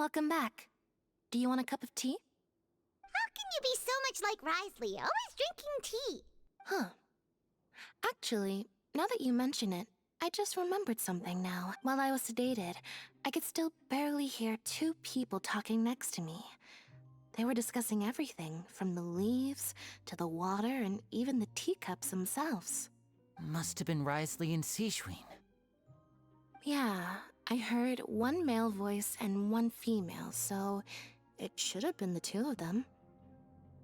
Welcome back. Do you want a cup of tea? How can you be so much like Risley, always drinking tea? Huh. Actually, now that you mention it, I just remembered something now. While I was sedated, I could still barely hear two people talking next to me. They were discussing everything, from the leaves to the water and even the teacups themselves. Must have been Risley and Seishween. Yeah, I heard one male voice and one female, so it should have been the two of them.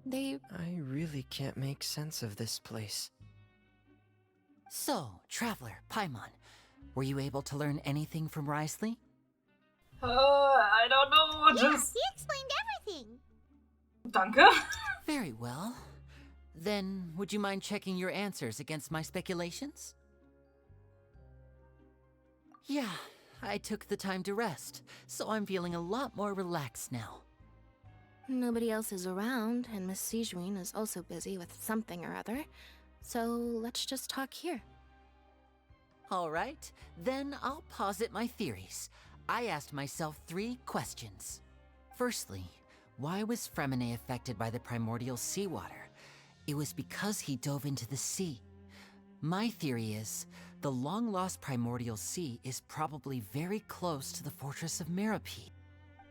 I really can't make sense of this place. So, Traveler, Paimon, were you able to learn anything from Risley? I don't know. Yeah, Just he explained everything. danke. Very well. Then, would you mind checking your answers against my speculations? Yeah, I took the time to rest, so I'm feeling a lot more relaxed now. Nobody else is around, and Miss Sejuin is also busy with something or other, so let's just talk here. All right, then I'll posit my theories. I asked myself 3 questions. Firstly, why was Fremine affected by the primordial seawater? It was because he dove into the sea. My theory is, the long-lost primordial sea is probably very close to the fortress of Meripede.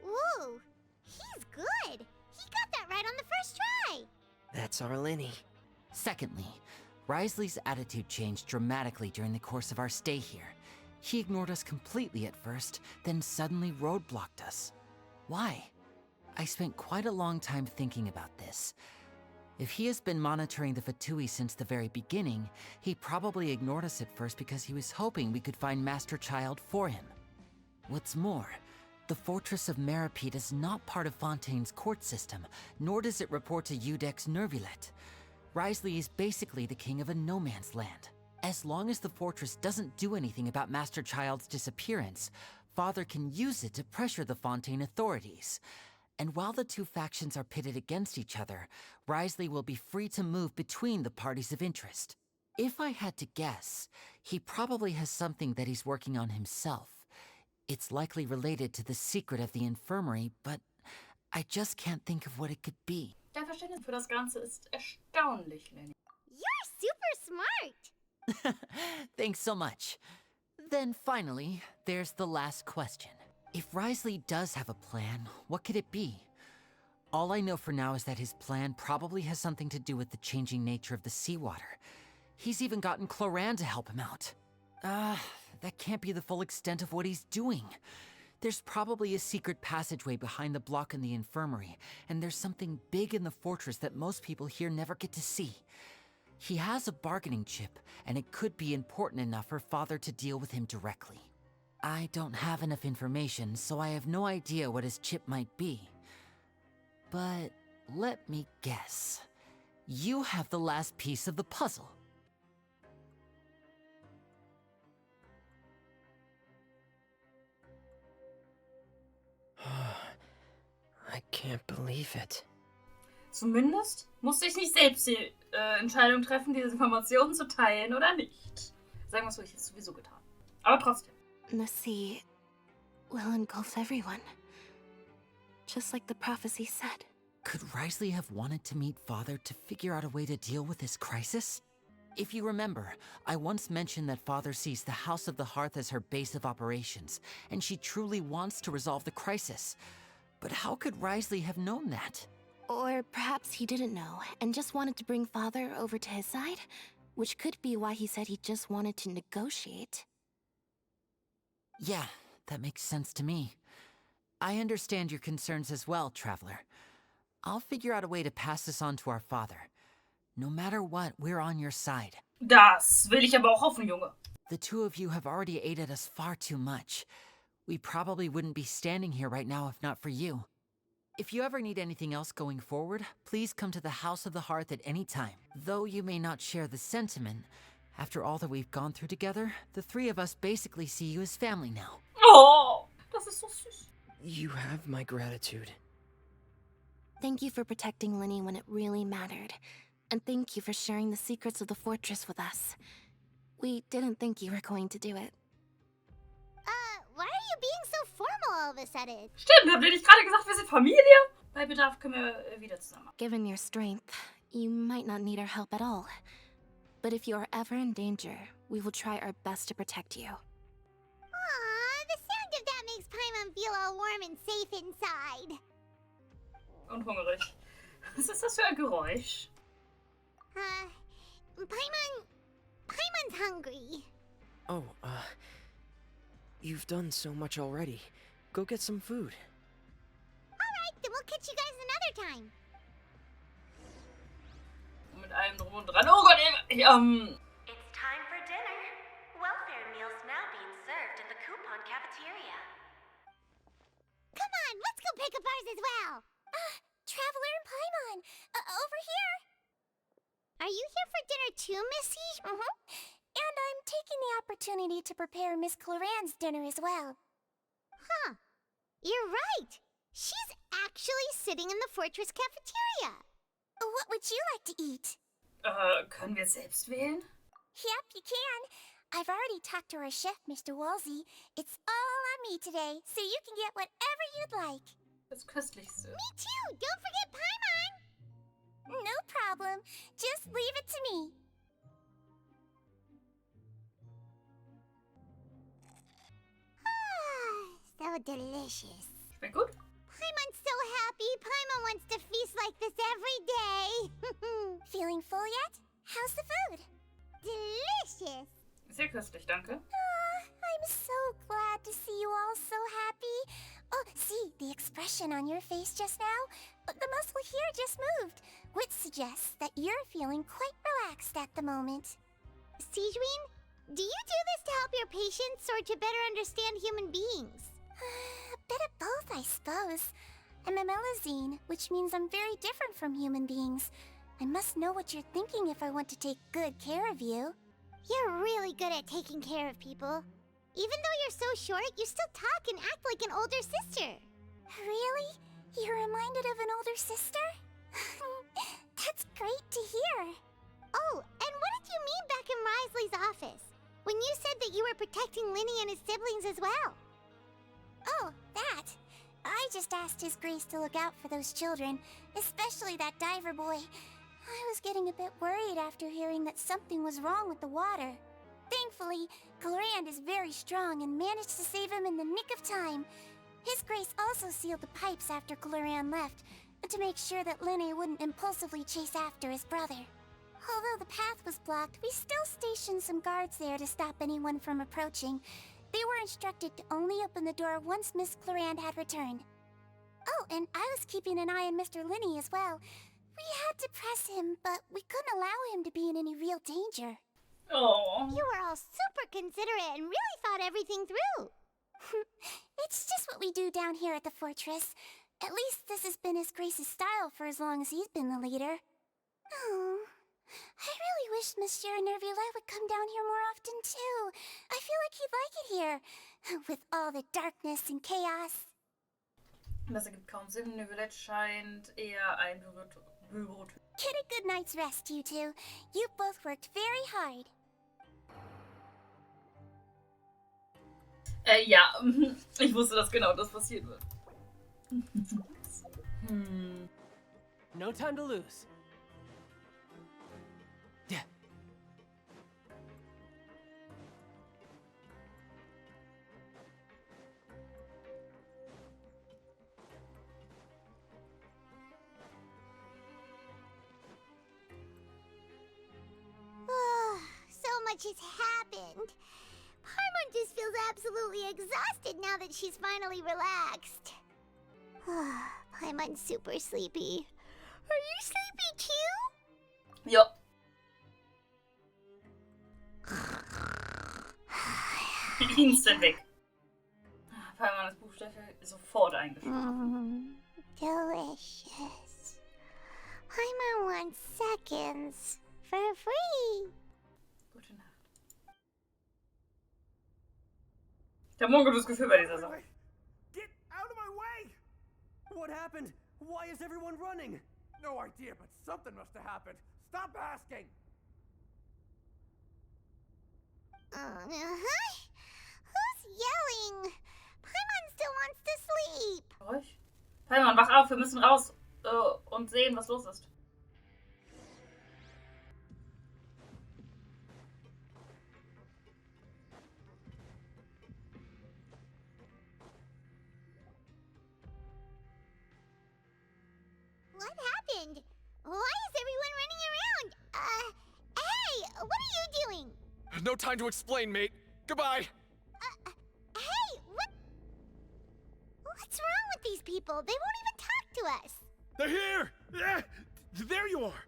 Ooh, he's good. He got that right on the first try. That's our Linny. Secondly, Risley's attitude changed dramatically during the course of our stay here. He ignored us completely at first, then suddenly roadblocked us. Why? I spent quite a long time thinking about this. If he has been monitoring the Fatui since the very beginning, he probably ignored us at first because he was hoping we could find Master Child for him. What's more, the Fortress of Meripede is not part of Fontaine's court system, nor does it report to Dank Neuvillette. Risley is basically the king of a no-man's land. As long as the fortress doesn't do anything about Master Child's disappearance, Father can use it to pressure the Fontaine authorities. And while the two factions are pitted against each other, Risley will be free to move between the parties of interest. If I had to guess, he probably has something that he's working on himself. It's likely related to the secret of the infirmary, but I just can't think of what it could be. Dein Verständnis für das Ganze ist erstaunlich, Lenny. You're super smart. Thanks so much. Then finally, there's the last question. If Risley does have a plan, what could it be? All I know for now is that his plan probably has something to do with the changing nature of the seawater. He's even gotten Cloran to help him out. That can't be the full extent of what he's doing. There's probably a secret passageway behind the block in the infirmary, and there's something big in the fortress that most people here never get to see. He has a bargaining chip, and it could be important enough for Father to deal with him directly. I don't have enough information, so I have no idea what his chip might be. But let me guess. You have the last piece of the puzzle. I can't believe it. Zumindest musste ich nicht selbst die Entscheidung treffen, diese Informationen zu teilen oder nicht. Sagen wir es so, ich hätte es sowieso getan. Aber trotzdem. The sea will engulf everyone, just like the prophecy said. Could Risley have wanted to meet Father to figure out a way to deal with this crisis? If you remember, I once mentioned that Father sees the House of the Hearth as her base of operations, and she truly wants to resolve the crisis. But how could Risley have known that? Or perhaps he didn't know and just wanted to bring Father over to his side, which could be why he said he just wanted to negotiate. Yeah, that makes sense to me. I understand your concerns as well, Traveler. I'll figure out a way to pass this on to our father. No matter what, we're on your side. Das will ich aber auch hoffen, Junge. The two of you have already aided us far too much. We probably wouldn't be standing here right now if not for you. If you ever need anything else going forward, please come to the House of the Hearth at any time. Though you may not share the sentiment, after all that we've gone through together, the three of us basically see you as family now. Oh, das ist so süß. You have my gratitude. Thank you for protecting Linny when it really mattered. And thank you for sharing the secrets of the fortress with us. We didn't think you were going to do it. Why are you being so formal all of a sudden. Stimmt, habt ihr nicht gerade gesagt, wir sind Familie? Bei Bedarf können wir wieder zusammen. Given your strength, you might not need our help at all. But if you are ever in danger, we will try our best to protect you. Aw, the sound of that makes Paimon feel all warm and safe inside. Und hungrig. Was ist das für ein Geräusch? Paimon's hungry. Oh, you've done so much already. Go get some food. Alright, then we'll catch you guys another time. Mit allem drum und dran. Oh Gott, It's time for dinner. Welfare meals now being served in the coupon cafeteria. Come on, let's go pick up ours as well. Traveler and Paimon, over here. Are you here for dinner too, Missy? Mm-hmm. And I'm taking the opportunity to prepare Miss Cloran's dinner as well. Huh. You're right. She's actually sitting in the fortress cafeteria. What would you like to eat? Können wir selbst wählen? Yep, you can. I've already talked to our chef, Mr. Wolsey. It's all on me today, so you can get whatever you'd like. Das Köstlichste. Me too! Don't forget Paimon! No problem. Just leave it to me. So delicious. Schmeckt gut? Paimon's so happy. Paimon wants to feast like this every day. Feeling full yet? How's the food? Delicious. Sehr köstlich, danke. I'm so glad to see you all so happy. Oh, see, the expression on your face just now? The muscle here just moved, which suggests that you're feeling quite relaxed at the moment. Sijwin, do you do this to help your patients or to better understand human beings? A bit of both, I suppose. I'm a Melazine, which means I'm very different from human beings. I must know what you're thinking if I want to take good care of you. You're really good at taking care of people. Even though you're so short, you still talk and act like an older sister. Really? You're reminded of an older sister? That's great to hear. Oh, and what did you mean back in Risley's office? When you said that you were protecting Linny and his siblings as well? Oh, that. I just asked His Grace to look out for those children, especially that diver boy. I was getting a bit worried after hearing that something was wrong with the water. Thankfully, Clorand is very strong and managed to save him in the nick of time. His Grace also sealed the pipes after Clorand left, to make sure that Linne wouldn't impulsively chase after his brother. Although the path was blocked, we still stationed some guards there to stop anyone from approaching. They were instructed to only open the door once Miss Clorand had returned. Oh, and I was keeping an eye on Mr. Linne as well. We had to press him, but we couldn't allow him to be in any real danger. Oh. You were all super considerate and really thought everything through. It's just what we do down here at the fortress. At least this has been His Grace's style for as long as he's been the leader. Oh, I really wish Monsieur Neuvillette would come down here more often too. I feel like he'd like it here, with all the darkness and chaos. Das ergibt kaum Sinn. Neuvillette scheint eher ein Bürotyp. Get a good night's rest, you two. You both worked very hard. Ja, ich wusste, dass genau das passieren wird. No time to lose. Yeah. So much has happened. Paimon just feels absolutely exhausted now that she's finally relaxed. Paimon's super sleepy. Are you sleepy too? Ja. Instant weg. Paimon ist buchstäblich sofort eingeschlafen. Delicious. Paimon wants seconds for free. Gute Nacht. Ich habe ein ungutes Gefühl bei dieser Sache. Get out of my way! What happened? Why is everyone running? No idea, but something must have happened. Stop asking! Who's yelling? Paimon still sleep. Ruhig. Paimon, wach auf, wir müssen raus und sehen, was los ist. What happened? Why is everyone running around? Hey, what are you doing? No time to explain, mate. Goodbye. Hey, what's wrong with these people? They won't even talk to us. They're here! Yeah, there you are!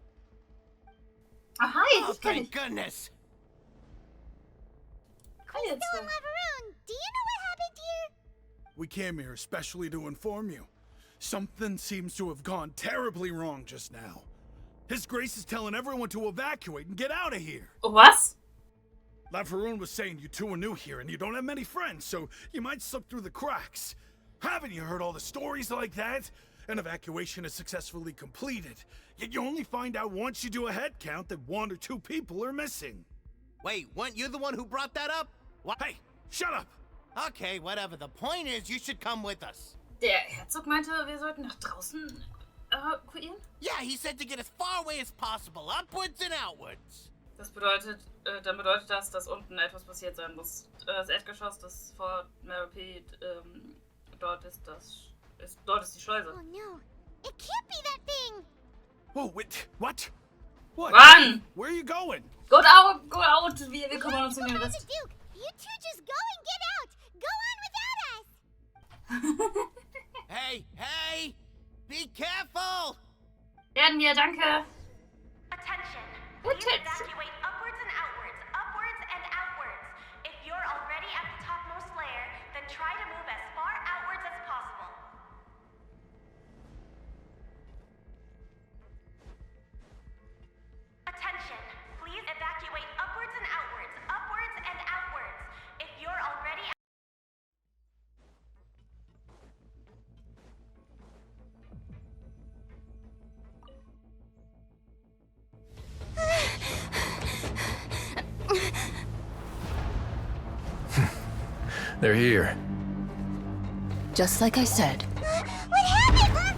Ah, hi, Oh, ich kenn thank dich. goodness. Hi, jetzt. Still in Lavaroon, do you know what happened here? We came here especially to inform you. Something seems to have gone terribly wrong just now. His Grace is telling everyone to evacuate and get out of here. Was? Lavaroon was saying you two are new here and you don't have many friends, so you might slip through the cracks. Haven't you heard all the stories like that? An evacuation is successfully completed, yet you only find out once you do a head count that 1 or 2 people are missing. Wait, weren't you the one who brought that up? What? Hey, shut up! Okay, whatever. The point is, you should come with us. Der Herzog meinte, wir sollten nach draußen evakuieren. Yeah, he said to get as far away as possible, upwards and outwards. Das bedeutet, dann bedeutet das, dass unten etwas passiert sein muss. Das Erdgeschoss, das vor Mary dort ist dort ist die Schleuse. Oh no, it can't be that thing. Oh, wait, what? What? Run! Where are you going? Go out! Wir kümmern uns um den Go Rest. the Duke. You two just go and get out. Go on without us. Hey! Be careful! Werden wir, danke. Attention. Please Attention. evacuate upwards and outwards, upwards and outwards. If you're already at the topmost layer, then try to move as far outwards as possible. Attention. Please evacuate upwards and outwards, upwards and outwards. If you're already They're here. Just like I said. What happened?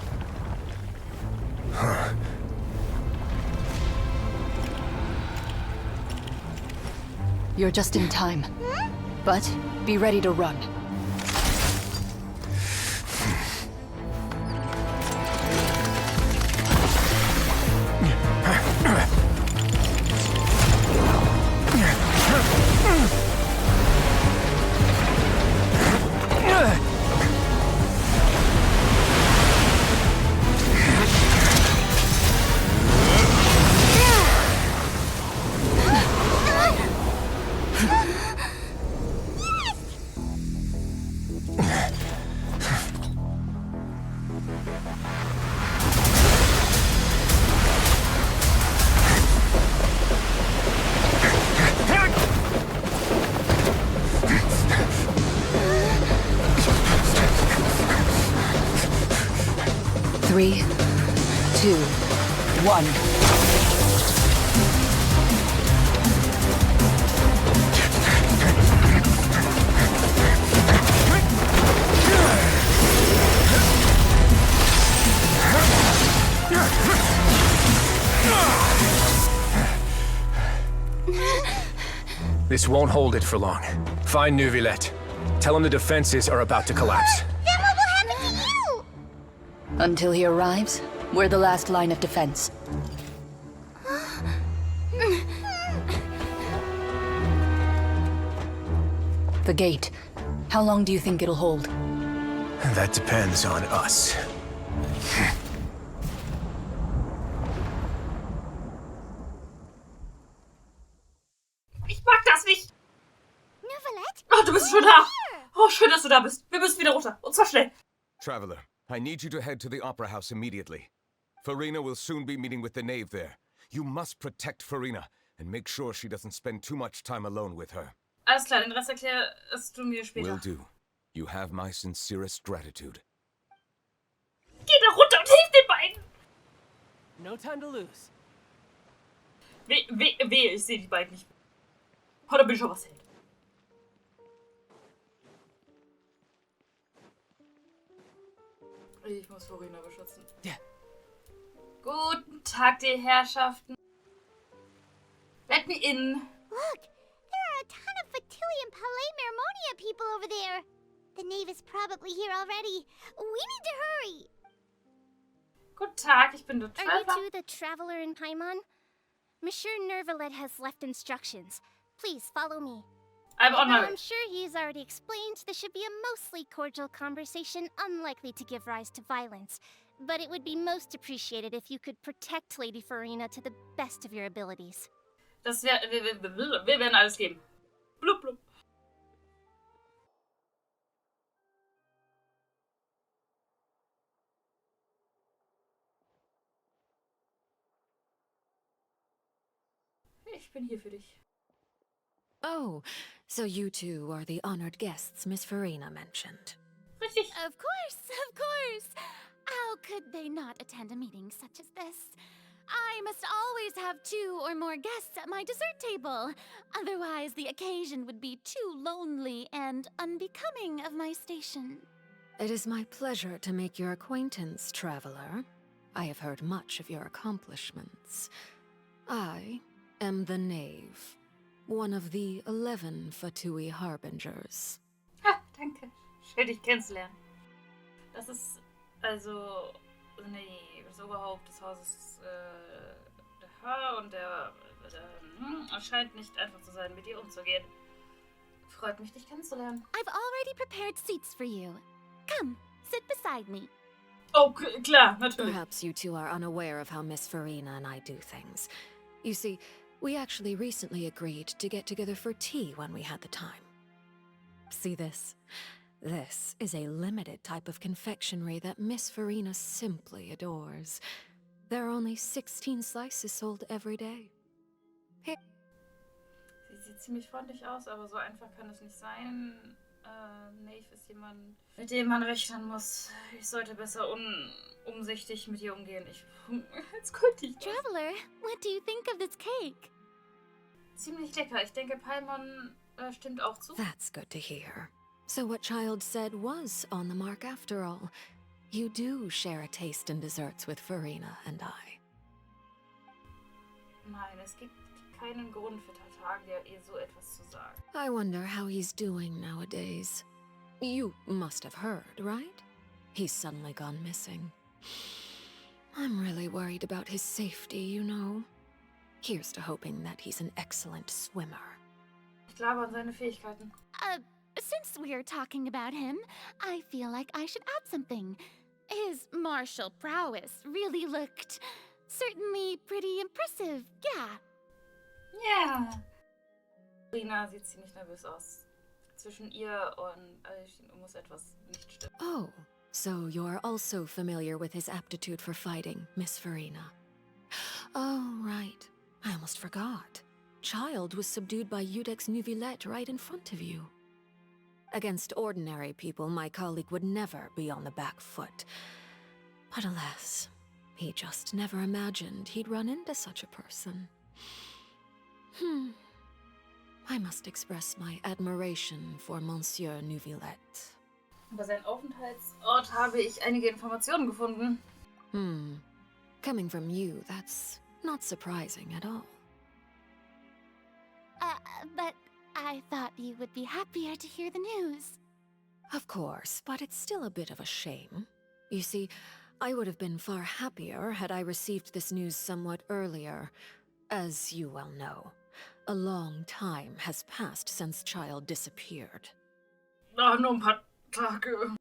You're just in time. But be ready to run. Three, 2, 1. This won't hold it for long. Find Neuvillette. Tell him the defenses are about to collapse. Then what will happen to you? Until he arrives, we're the last line of defense. The gate. How long do you think it'll hold? That depends on us. Ich mag das nicht. Neuvillette? Oh, du bist schon da. Oh, schön, dass du da bist. Wir müssen wieder runter. Und zwar schnell. Traveler, I need you to head to the Opera House immediately. Furina will soon be meeting with the Knave there. You must protect Furina and make sure she doesn't spend too much time alone with her. Alles klar, den Rest erklärst du mir später. Will do. You have my sincerest gratitude. Geh da runter und hilf den beiden. No time to lose. Wehe, ich sehe die beiden nicht. Oh, da bin ich schon was hält. Ich muss Furina beschützen. Ja. Guten Tag, die Herrschaften. Let me in. Look, there are a ton of Fatui and Palais Mermonia people over there. The Knave is probably here already. We need to hurry. Guten Tag, ich bin der Are you Trevor. two the traveler in Paimon? Monsieur Neuvillette has left instructions. Please follow me. I'm on my Although way. I'm sure he's already explained, this should be a mostly cordial conversation, unlikely to give rise to violence. But it would be most appreciated if you could protect Lady Furina to the best of your abilities. Das wär, wir werden alles geben. Blub, blub. Ich bin hier für dich. Oh, so you two are the honored guests Miss Furina mentioned. Richtig. Of course. How could they not attend a meeting such as this? I must always have 2 or more guests at my dessert table. Otherwise, the occasion would be too lonely and unbecoming of my station. It is my pleasure to make your acquaintance, traveler. I have heard much of your accomplishments. I am the Knave, one of the 11 Fatui Harbingers. Ha, danke. Schön, dich kennenzulernen. Das ist also das Oberhaupt des Hauses der Haar und der scheint nicht einfach zu sein, mit dir umzugehen. Freut mich, dich kennenzulernen. I've already prepared seats for you. Come, sit beside me. Oh, klar, natürlich. Perhaps you two are unaware of how Miss Furina and I do things. You see, we actually recently agreed to get together for tea when we had the time. See this? This is a limited type of confectionery that Miss Furina simply adores. There are only 16 slices sold every day. Here. Sie sieht ziemlich freundlich aus, aber so einfach kann es nicht sein. Knave ist jemand, mit dem man rechnen muss. Ich sollte besser umsichtig mit ihr umgehen. Jetzt könnte ich das. Traveler, what do you think of this cake? Ziemlich lecker. Ich denke, Paimon stimmt auch zu. That's good to hear. So what Child said was on the mark after all. You do share a taste in desserts with Furina and I. Nein, es gibt keinen Grund für Tartagia, ihr so etwas zu sagen. I wonder how he's doing nowadays. You must have heard, right? He's suddenly gone missing. I'm really worried about his safety, you know. Here's to hoping that he's an excellent swimmer. Ich glaube an seine Fähigkeiten. Since we're talking about him, I feel like I should add something. His martial prowess really looked certainly pretty impressive, yeah. Ja. Furina sieht ziemlich nervös aus. Zwischen ihr und muss etwas nicht stimmen. Oh, so you're also familiar with his aptitude for fighting, Miss Furina. Oh, right. I almost forgot. Child was subdued by Dank Neuvillette right in front of you. Against ordinary people, my colleague would never be on the back foot. But alas, he just never imagined he'd run into such a person. I must express my admiration for Monsieur Neuvillette. Über seinen Aufenthaltsort habe ich einige Informationen gefunden. Coming from you, that's not surprising at all. But I thought you would be happier to hear the news. Of course, but it's still a bit of a shame. You see, I would have been far happier had I received this news somewhat earlier. As you well know, a long time has passed since Child disappeared. Nur ein paar Tage. Well,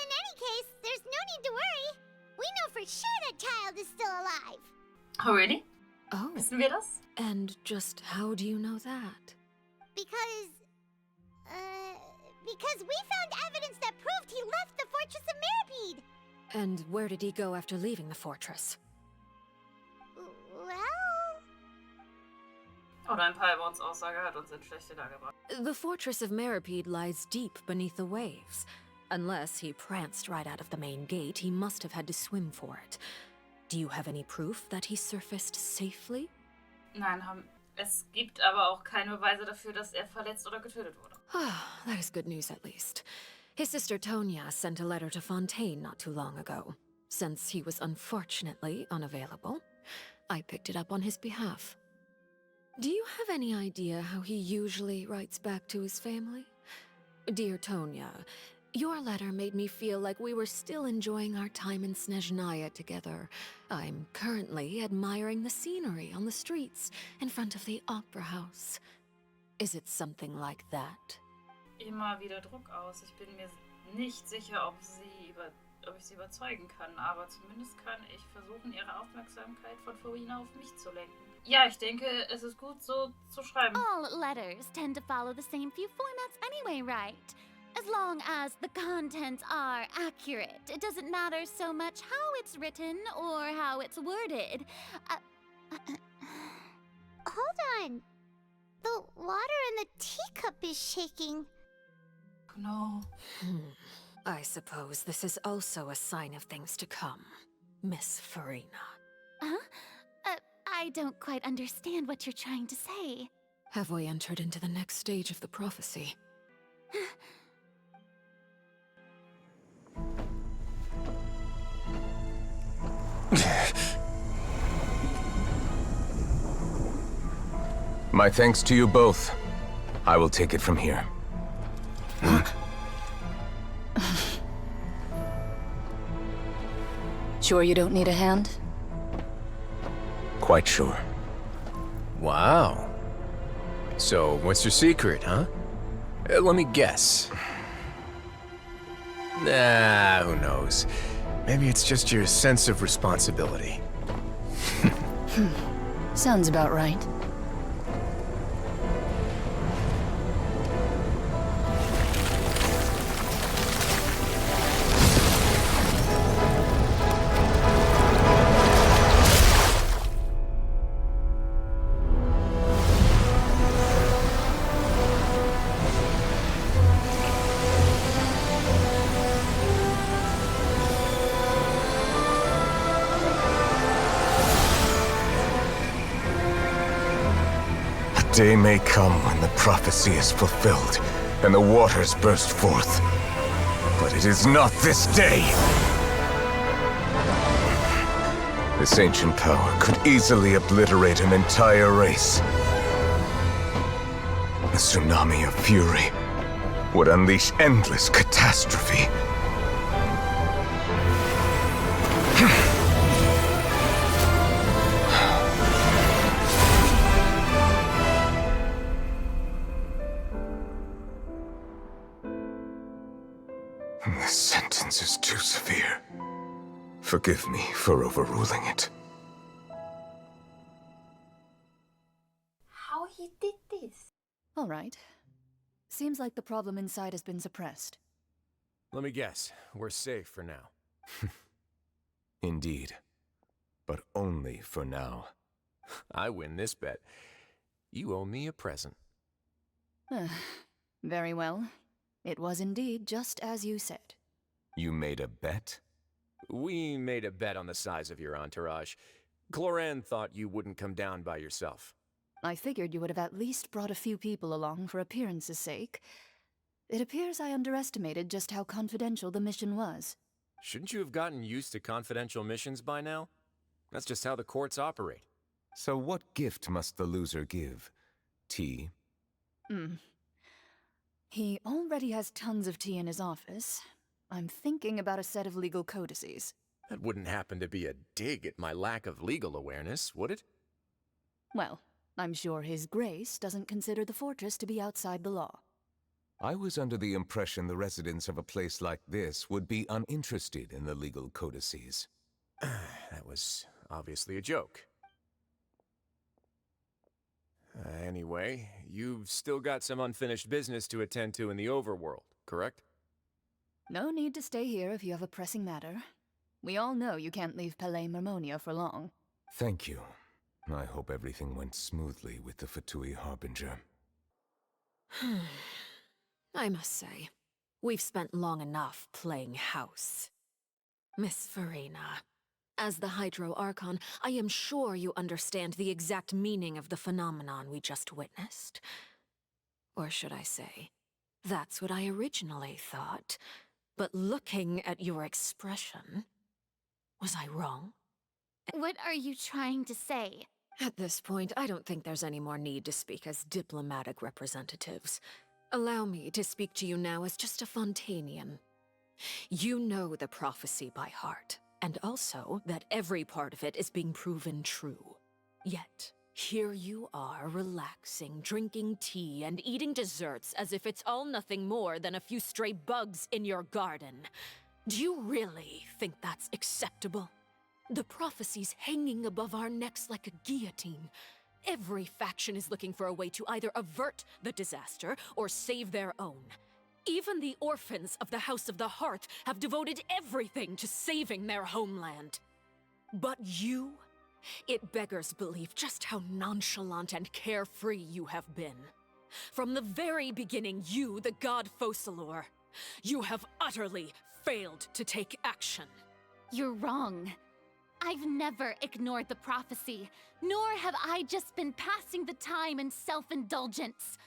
in any case, there's no need to worry. We know for sure that Child is still alive. Oh, really? Oh. Wissen wir das? And just how do you know that? Because we found evidence that proved he left the Fortress of Meripede. And where did he go after leaving the fortress? Well... Oder ein Paimons Aussage hat uns in schlechte Lage gebracht. The Fortress of Meripede lies deep beneath the waves. Unless he pranced right out of the main gate, he must have had to swim for it. Do you have any proof that he surfaced safely? Nein, es gibt aber auch keine Beweise dafür, dass er verletzt oder getötet wurde. That is good news at least. His sister Tonya sent a letter to Fontaine not too long ago. Since he was unfortunately unavailable, I picked it up on his behalf. Do you have any idea how he usually writes back to his family? Dear Tonya, your letter made me feel like we were still enjoying our time in Snezhnaya together. I'm currently admiring the scenery on the streets in front of the opera house. Is it something like that? Immer wieder Druck aus. Ich bin mir nicht sicher, ob ich sie überzeugen kann, aber zumindest kann ich versuchen, ihre Aufmerksamkeit von Furina auf mich zu lenken. Ja, ich denke, es ist gut, so zu schreiben. All letters tend to follow the same few formats anyway, right? As long as the contents are accurate, it doesn't matter so much how it's written or how it's worded. Hold on. The water in the teacup is shaking. No. I suppose this is also a sign of things to come, Miss Furina. Huh? I don't quite understand what you're trying to say. Have we entered into the next stage of the prophecy? My thanks to you both. I will take it from here. Sure you don't need a hand? Quite sure. Wow. So, what's your secret, huh? Let me guess. Nah, who knows? Maybe it's just your sense of responsibility. Sounds about right. Day may come when the prophecy is fulfilled, and the waters burst forth. But it is not this day! This ancient power could easily obliterate an entire race. A tsunami of fury would unleash endless catastrophe. This sentence is too severe. Forgive me for overruling it. How he did this? All right. Seems like the problem inside has been suppressed. Let me guess. We're safe for now. Indeed. But only for now. I win this bet. You owe me a present. Very well. It was indeed just as you said. You made a bet? We made a bet on the size of your entourage. Cloran thought you wouldn't come down by yourself. I figured you would have at least brought a few people along for appearance's sake. It appears I underestimated just how confidential the mission was. Shouldn't you have gotten used to confidential missions by now? That's just how the courts operate. So what gift must the loser give? Tea? He already has tons of tea in his office. I'm thinking about a set of legal codices. That wouldn't happen to be a dig at my lack of legal awareness, would it? Well, I'm sure His Grace doesn't consider the fortress to be outside the law. I was under the impression the residents of a place like this would be uninterested in the legal codices. That was obviously a joke. Anyway, you've still got some unfinished business to attend to in the overworld, correct? No need to stay here if you have a pressing matter. We all know you can't leave Palais Mermonia for long. Thank you. I hope everything went smoothly with the Fatui Harbinger. I must say, we've spent long enough playing house. Miss Furina, as the Hydro Archon, I am sure you understand the exact meaning of the phenomenon we just witnessed. Or should I say, That's what I originally thought. But looking at your expression, was I wrong? What are you trying to say? At this point, I don't think there's any more need to speak as diplomatic representatives. Allow me to speak to you now as just a Fontanian. You know the prophecy by heart, and also that every part of it is being proven true. Yet, here you are relaxing, drinking tea, and eating desserts as if it's all nothing more than a few stray bugs in your garden. Do you really think that's acceptable? The prophecy's hanging above our necks like a guillotine. Every faction is looking for a way to either avert the disaster or save their own. Even the orphans of the House of the Hearth have devoted everything to saving their homeland. But you? It beggars belief just how nonchalant and carefree you have been. From the very beginning, you, the god Focalor, you have utterly failed to take action. You're wrong. I've never ignored the prophecy, nor have I just been passing the time in self-indulgence.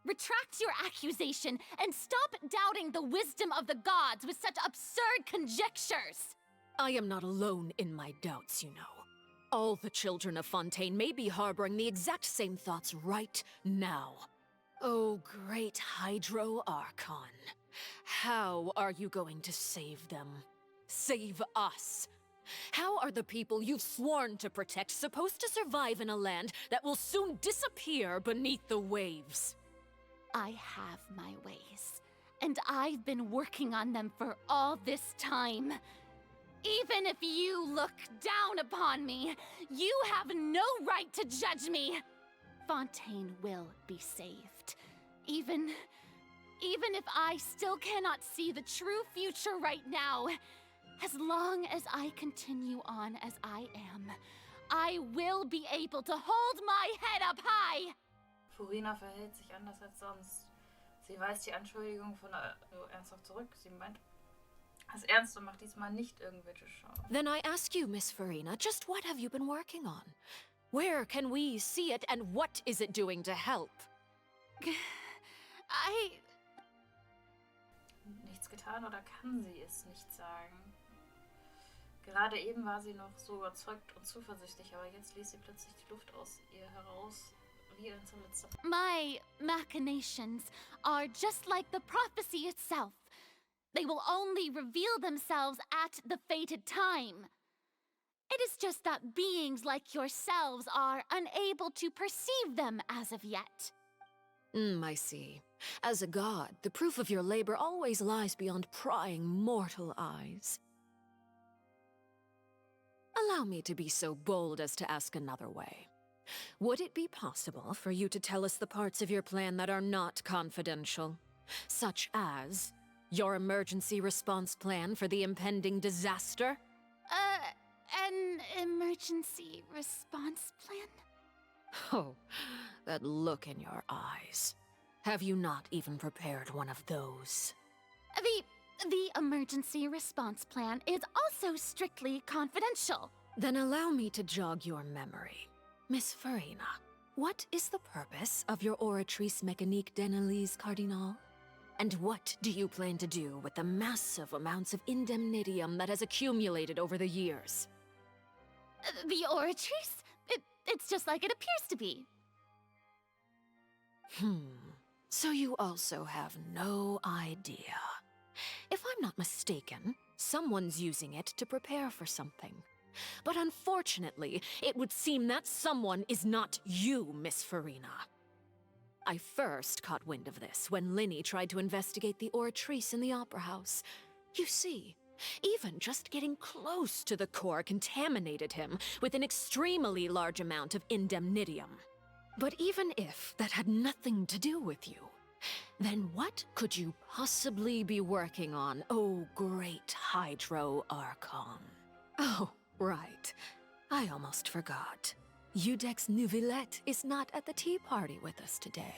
Retract your accusation and stop doubting the wisdom of the gods with such absurd conjectures! I am not alone in my doubts, you know. All the children of Fontaine may be harboring the exact same thoughts right now. Oh, great Hydro Archon. How are you going to save them? Save us? How are the people you've sworn to protect supposed to survive in a land that will soon disappear beneath the waves? I have my ways, and I've been working on them for all this time. Even if you look down upon me, you have no right to judge me. Fontaine will be saved. Even if I still cannot see the true future right now, as long as I continue on as I am, I will be able to hold my head up high. Furina verhält sich anders als sonst. Sie weist die Anschuldigung von ernsthaft zurück. Sie meint das Ernst und macht diesmal nicht irgendwelche Schau. Then I ask you, Miss Furina, just what have you been working on? Where can we see it, and what is it doing to help? Nichts getan oder kann sie es nicht sagen? Gerade eben war sie noch so überzeugt und zuversichtlich, aber jetzt ließ sie plötzlich die Luft aus ihr heraus, wie ein zerletzter. My machinations are just like the prophecy itself. They will only reveal themselves at the fated time. It is just that beings like yourselves are unable to perceive them as of yet. I see. As a god, the proof of your labor always lies beyond prying mortal eyes. Allow me to be so bold as to ask another way. Would it be possible for you to tell us the parts of your plan that are not confidential? Such as your emergency response plan for the impending disaster? An emergency response plan? Oh, that look in your eyes. Have you not even prepared one of those? The emergency response plan is also strictly confidential. Then allow me to jog your memory. Miss Furina, what is the purpose of your oratrice mécanique d'analyse cardinal? And what do you plan to do with the massive amounts of indemnitium that has accumulated over the years? The oratrice? It's just like it appears to be. So you also have no idea. If I'm not mistaken, someone's using it to prepare for something. But unfortunately, it would seem that someone is not you, Miss Furina. I first caught wind of this when Linny tried to investigate the oratrice in the Opera House. You see, even just getting close to the core contaminated him with an extremely large amount of indemnitium. But even if that had nothing to do with you, then what could you possibly be working on, oh great Hydro Archon? Oh, right. I almost forgot. Dank Neuvillette is not at the tea party with us today.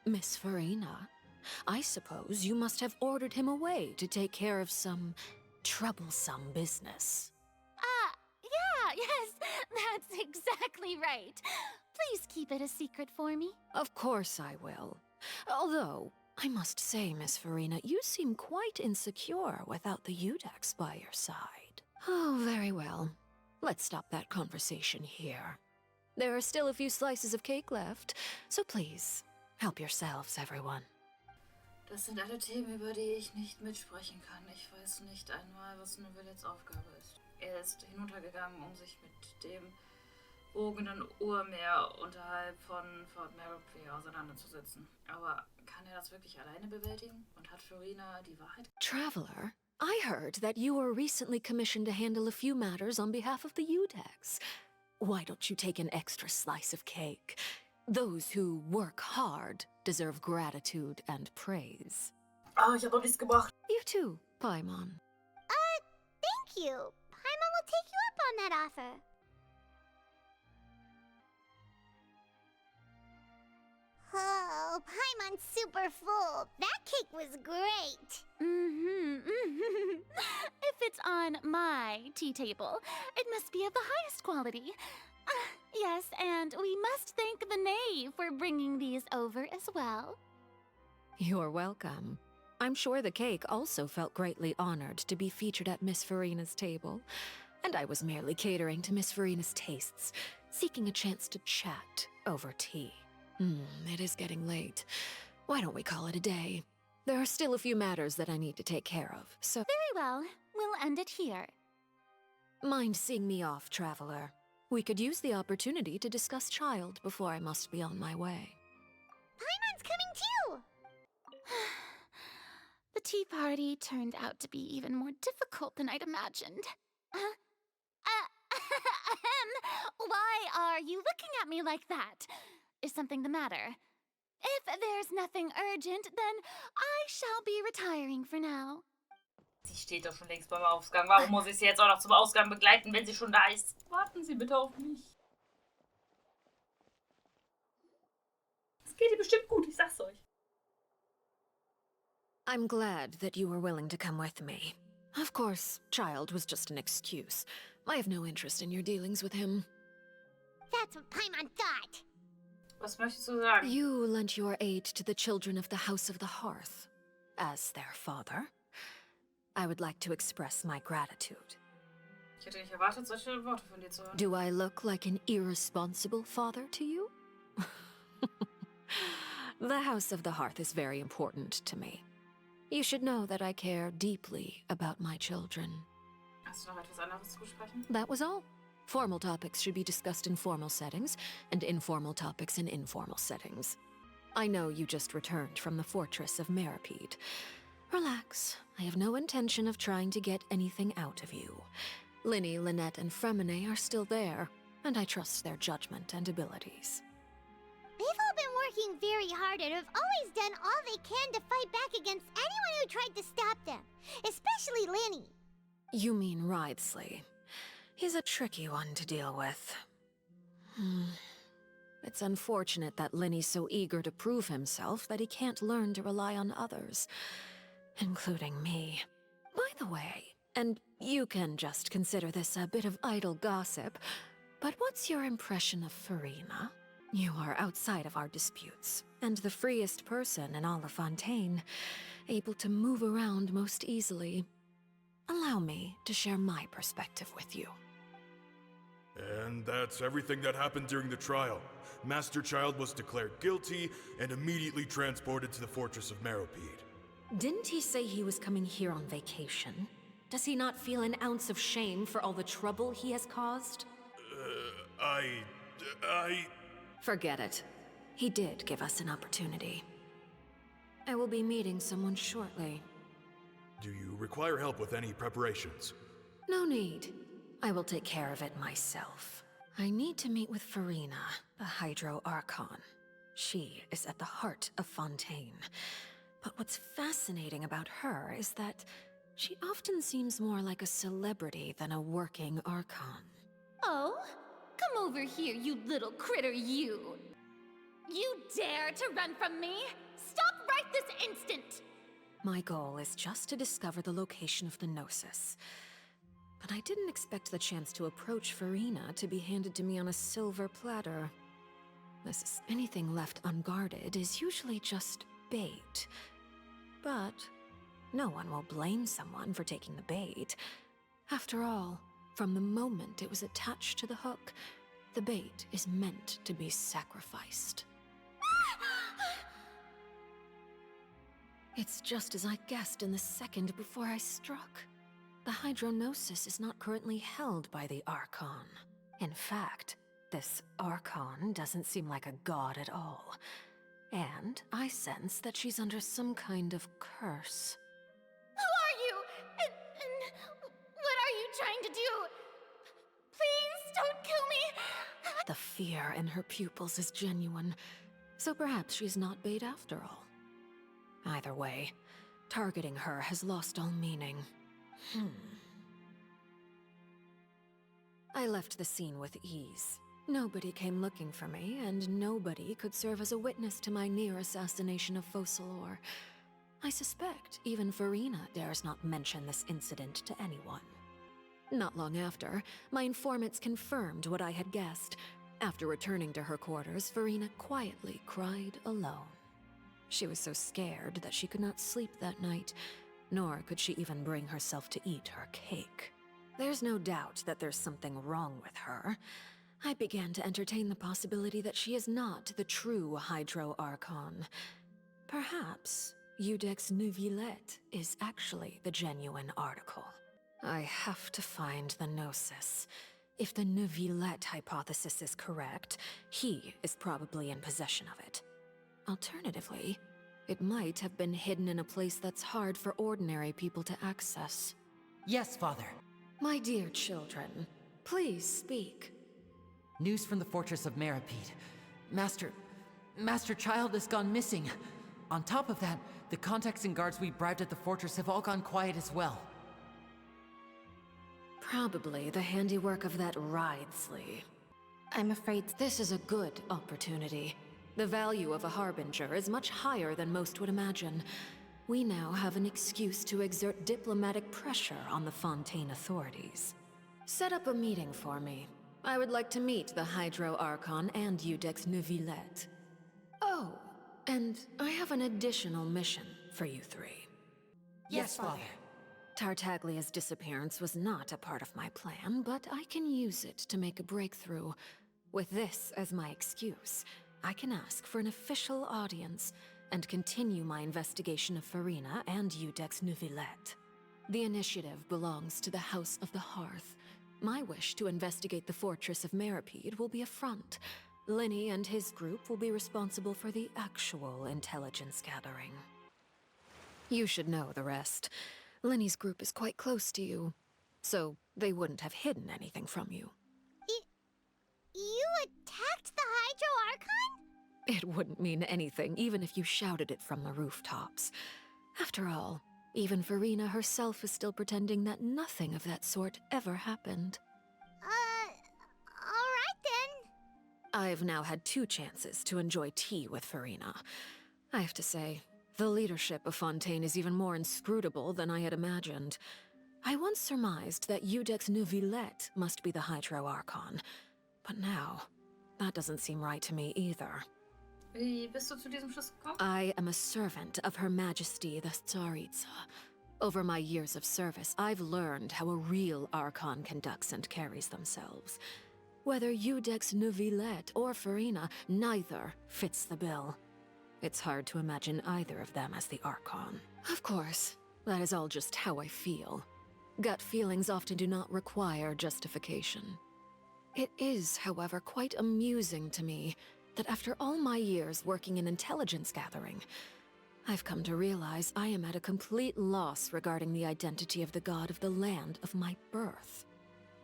Miss Furina, I suppose you must have ordered him away to take care of some troublesome business. Yes, that's exactly right. Please keep it a secret for me. Of course I will. Although, I must say, Miss Furina, you seem quite insecure without the Udex by your side. Oh, very well. Let's stop that conversation here. There are still a few slices of cake left, so please, help yourselves, everyone. Das sind alle Themen, über die ich nicht mitsprechen kann. Ich weiß nicht einmal, was Neuvillettes Aufgabe ist. Er ist hinuntergegangen, um sich mit dem wogenden Urmeer unterhalb von Fort Merope auseinanderzusetzen. Aber kann er das wirklich alleine bewältigen? Und hat Furina die Wahrheit? Traveler, I heard that you were recently commissioned to handle a few matters on behalf of the Udex. Why don't you take an extra slice of cake? Those who work hard deserve gratitude and praise. Ah, ich hab doch nichts gebracht. You too, Paimon. Thank you. Paimon will take you up on that offer. Oh, Paimon's super full. That cake was great. If it's on my tea table, it must be of the highest quality. Yes, and we must thank the Knave for bringing these over as well. You're welcome. I'm sure the cake also felt greatly honored to be featured at Miss Furina's table, and I was merely catering to Miss Furina's tastes, seeking a chance to chat over tea. It is getting late. Why don't we call it a day? There are still a few matters that I need to take care of, so... Very well. We'll end it here. Mind seeing me off, Traveler. We could use the opportunity to discuss Child before I must be on my way. Paimon's coming too! The tea party turned out to be even more difficult than I'd imagined. Why are you looking at me like that? Is something the matter? If there's nothing urgent, then I shall be retiring for now. Sie steht doch schon längst beim Ausgang. Warum muss ich sie jetzt auch noch zum Ausgang begleiten, wenn sie schon da ist? Warten Sie bitte auf mich. Es geht ihr bestimmt gut, ich sag's euch. I'm glad that you were willing to come with me. Of course, Child was just an excuse. I have no interest in your dealings with him. That's what Paimon thought. Was möchtest du sagen? You lent your aid to the children of the House of the Hearth. As their father, I would like to express my gratitude. Ich hätte nicht erwartet, solche Worte von dir zu hören. Do I look like an irresponsible father to you? The House of the Hearth is very important to me. You should know that I care deeply about my children. Hast du noch etwas anderes zu besprechen? That was all. Formal topics should be discussed in formal settings, and informal topics in informal settings. I know you just returned from the fortress of Meropide. Relax. I have no intention of trying to get anything out of you. Linny, Lynette, and Fremine are still there, and I trust their judgment and abilities. They've all been working very hard and have always done all they can to fight back against anyone who tried to stop them, especially Linny. You mean Wriothesley. He's a tricky one to deal with. It's unfortunate that Linny's so eager to prove himself that he can't learn to rely on others, including me. By the way, and you can just consider this a bit of idle gossip, but what's your impression of Furina? You are outside of our disputes, and the freest person in all of Fontaine, able to move around most easily. Allow me to share my perspective with you. And that's everything that happened during the trial. Master Child was declared guilty and immediately transported to the fortress of Meropide. Didn't he say he was coming here on vacation? Does he not feel an ounce of shame for all the trouble he has caused? I... Forget it. He did give us an opportunity. I will be meeting someone shortly. Do you require help with any preparations? No need. I will take care of it myself. I need to meet with Furina, the Hydro Archon. She is at the heart of Fontaine. But what's fascinating about her is that she often seems more like a celebrity than a working Archon. Oh? Come over here, you little critter, you! You dare to run from me? Stop right this instant! My goal is just to discover the location of the Gnosis. But I didn't expect the chance to approach Furina to be handed to me on a silver platter. Anything left unguarded is usually just bait. But no one will blame someone for taking the bait. After all, from the moment it was attached to the hook, the bait is meant to be sacrificed. It's just as I guessed in the second before I struck. The hydronosis is not currently held by the Archon. In fact, this Archon doesn't seem like a god at all. And I sense that she's under some kind of curse. Who are you? And what are you trying to do? Please don't kill me! The fear in her pupils is genuine, so perhaps she's not bait after all. Either way, targeting her has lost all meaning. I left the scene with ease. Nobody came looking for me, and nobody could serve as a witness to my near assassination of Focalor. I suspect even Furina dares not mention this incident to anyone. Not long after, my informants confirmed what I had guessed. After returning to her quarters, Furina quietly cried alone. She was so scared that she could not sleep that night, nor could she even bring herself to eat her cake. There's no doubt that there's something wrong with her. I began to entertain the possibility that she is not the true Hydro Archon. Perhaps Dank Neuvillette is actually the genuine article. I have to find the Gnosis. If the Neuvillette hypothesis is correct, he is probably in possession of it. Alternatively, it might have been hidden in a place that's hard for ordinary people to access. Yes, Father. My dear children, please speak. News from the fortress of Meripede. Master Child has gone missing. On top of that, the contacts and guards we bribed at the fortress have all gone quiet as well. Probably the handiwork of that Wriothesley. I'm afraid this is a good opportunity. The value of a harbinger is much higher than most would imagine. We now have an excuse to exert diplomatic pressure on the Fontaine authorities. Set up a meeting for me. I would like to meet the Hydro Archon and Dank Neuvillette. Oh, and I have an additional mission for you three. Yes, Father. Tartaglia's disappearance was not a part of my plan, but I can use it to make a breakthrough. With this as my excuse, I can ask for an official audience and continue my investigation of Furina and Dank Neuvillette. The initiative belongs to the House of the Hearth. My wish to investigate the fortress of Meripede will be a front. Lenny and his group will be responsible for the actual intelligence gathering. You should know the rest. Lenny's group is quite close to you, so they wouldn't have hidden anything from you. You attacked the Hydro Archon? It wouldn't mean anything, even if you shouted it from the rooftops. After all, even Furina herself is still pretending that nothing of that sort ever happened. Alright then. I've now had 2 chances to enjoy tea with Furina. I have to say, the leadership of Fontaine is even more inscrutable than I had imagined. I once surmised that Dank Neuvillette must be the Hydro Archon, but now, that doesn't seem right to me either. Wie bist du zu diesem Schluss gekommen? I am a servant of Her Majesty the Tsaritsa. Over my years of service, I've learned how a real Archon conducts and carries themselves. Whether Dank Neuvillette or Furina, neither fits the bill. It's hard to imagine either of them as the Archon. Of course, that is all just how I feel. Gut feelings often do not require justification. It is, however, quite amusing to me that after all my years working in intelligence gathering, I've come to realize I am at a complete loss regarding the identity of the god of the land of my birth.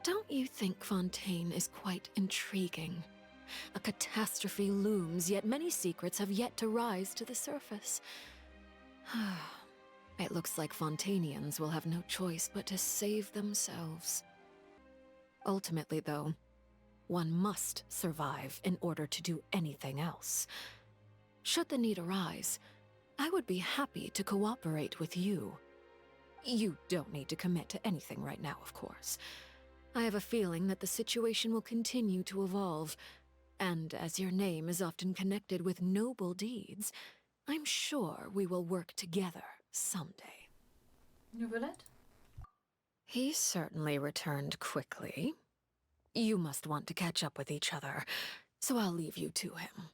Don't you think Fontaine is quite intriguing? A catastrophe looms, yet many secrets have yet to rise to the surface. It looks like Fontainians will have no choice but to save themselves. Ultimately, though, one must survive in order to do anything else. Should the need arise, I would be happy to cooperate with you. You don't need to commit to anything right now, of course. I have a feeling that the situation will continue to evolve, and as your name is often connected with noble deeds, I'm sure we will work together someday. Neuvillette? He certainly returned quickly. You must want to catch up with each other, so I'll leave you to him.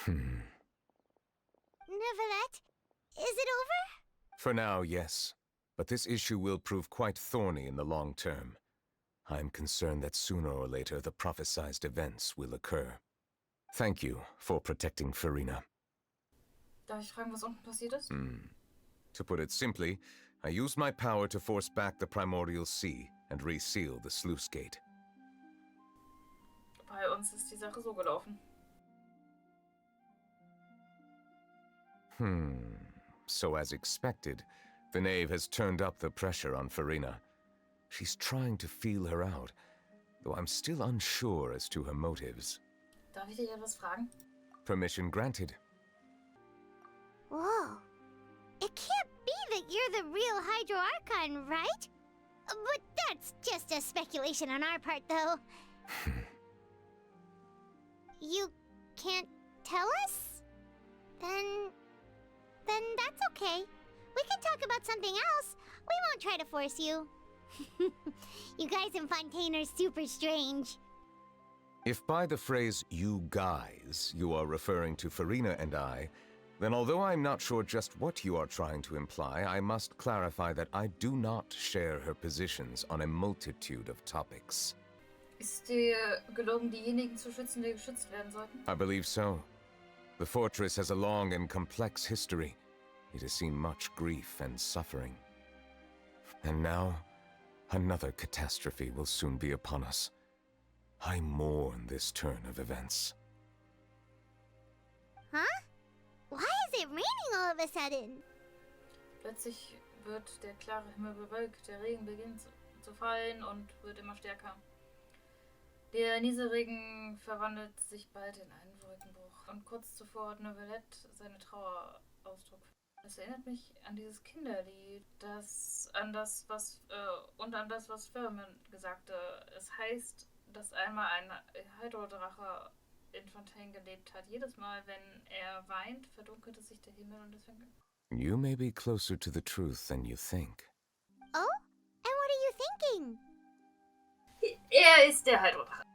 Neuvillette, is it over? For now, yes. But this issue will prove quite thorny in the long term. I'm concerned that sooner or later the prophesized events will occur. Thank you for protecting Furina. Darf ich fragen, was unten passiert ist? To put it simply, I used my power to force back the primordial sea and reseal the sluice gate. Bei uns ist die Sache so gelaufen. So as expected, the Knave has turned up the pressure on Furina. She's trying to feel her out, though I'm still unsure as to her motives. Darf ich dich etwas fragen? Permission granted. Whoa. It can't be that you're the real Hydro Archon, right? But that's just a speculation on our part, though. You can't tell us? Then that's okay. We can talk about something else. We won't try to force you. You guys in Fontaine are super strange. If by the phrase, you guys, you are referring to Furina and I, then although I'm not sure just what you are trying to imply, I must clarify that I do not share her positions on a multitude of topics. Ist dir gelungen, diejenigen zu schützen, die geschützt werden sollten? I believe so. The fortress has a long and complex history. It has seen much grief and suffering. And now, another catastrophe will soon be upon us. I mourn this turn of events. Huh? Why is it raining all of a sudden? Plötzlich wird der klare Himmel bewölkt, der Regen beginnt zu fallen und wird immer stärker. Der Nieselregen verwandelt sich bald in einen Wolkenbruch. Und kurz zuvor hat Neuvillette seine Trauer Ausdruck. Es erinnert mich an dieses Kinderlied, an das, was Furman gesagte. Es heißt, dass einmal ein Hydrodrache in Fontaine gelebt hat. Jedes Mal, wenn er weint, verdunkelte sich der Himmel und deswegen... You may be closer to the truth than you think. Oh? And what are you thinking? Er ist der Hydrodrache.